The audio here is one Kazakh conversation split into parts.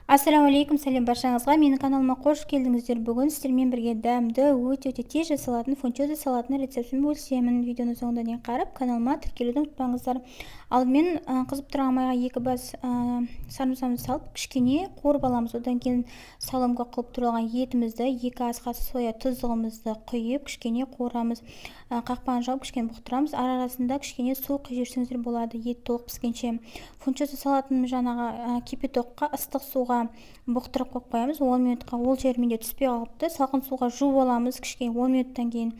Ассалаумағалейкум, сәлем баршаңызға. Менің каналыма қош келдіңіздер. Бүгін сіздермен бірге дәмді, өте тез жасалатын фунчоза салатының рецептін бөлісемін. Видеоны соңына дейін қарап, каналыма тіркелуді ұмытпаңыздар. Алдымен қызып тұрған майға 2 бас сарымсағымызды салып, кішкене қуырып аламыз. Одан кейін салымға қылып тұрған етімізді, 2 ас қасы соя тұздығымызды құйып, кішкене қуырамыз. Қақпағын жауып, кішкене бұқтырамыз. Арасында кішкене су құйып жіберсеңіздер болады, ет толық піскенше. Фунчоза салатын жаңағы кипятокқа, ыстық суға бұқтырып қойып қоямыз. 10 минутқа ол жерменде түспей қалыпты. Салқын суға жуып аламыз кішкене 10 минуттан кейін.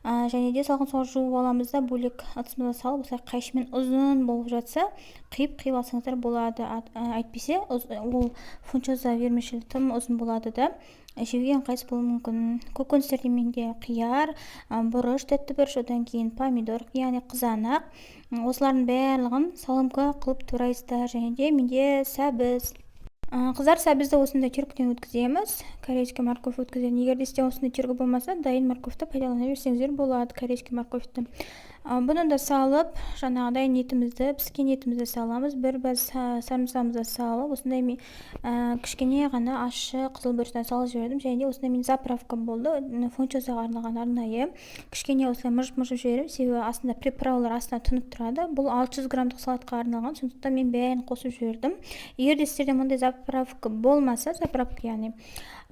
Және де салқын суға жуып аламыз да бөлек ыдысымызға салып, осылай қайшымен ұзын болып жатса, қиып алсаңыздар болады. Әйтпесе ол фунчоза вермишель тым ұзын болады да, жеуге ыңғайсыз болуы мүмкін. Көкөністерде менде қияр, бұрыш, тәтті бұрыш, одан кейін помидор, яғни қызанақ. Осылардың барлығын салымға қылып турайсыздар. Және де менде сәбіз. Қыздар, сәбізді осындай түйіркіден өткіземіз. Корейский морковь өткіземін. Егер де сізде осындай түйіркі болмаса, дайын морковьті пайдалана берсеңіздер болады, корейский морковьті. Бұны да салып, жаңағыдай етімізді, піскен етімізді саламыз. Бір бас сарымсағымызды салып, осындай кішкене ғана ащы қызыл бұрыштан салып жібердім. Және де осындай мен заправка болды, фунчозаға арналған арнайы. Кішкене осылай мыжып жібердім, себебі астында приправалар астына тұнып тұрады. Бұл 600 граммдық салатқа арналған, сондықтан мен бәрін қосып жібердім. Егер де сіздерде мұндай заправка болмаса, заправка яғни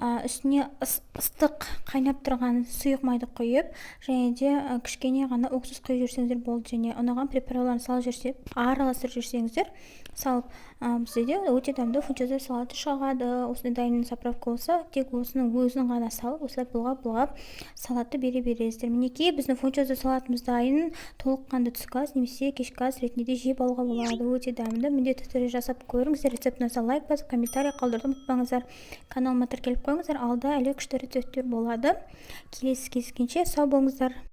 үстіне ыстық қайнап тұрған сұйық майды құйып, және де кішкене ғана уксус құйып жүрсеңіздер болды. Және ұнаған приправаларын салып жүрсек, араластырып жүрсеңіздер, салып бізде де өте дәмді фунчоза салаты шығады. Осындай дайын заправка болса, тек осының өзін ғана салып, осылай бұлғап салатты бере бересіздер. Мінекей біздің фунчоза салатымыз дайын. Толыққанды түскі ас немесе кешкі ас ретінде де жеп алуға болады. Өте дәмді. Міндетті түрде жасап көріңіздер. Рецептін болса лайк басып, комментарий қалдыруды ұмытпаңыздар. Каналыма тіркеліп қойыңыздар. Алда әлі күшті рецепттер болады. Келесі кездескенше сау болыңыздар.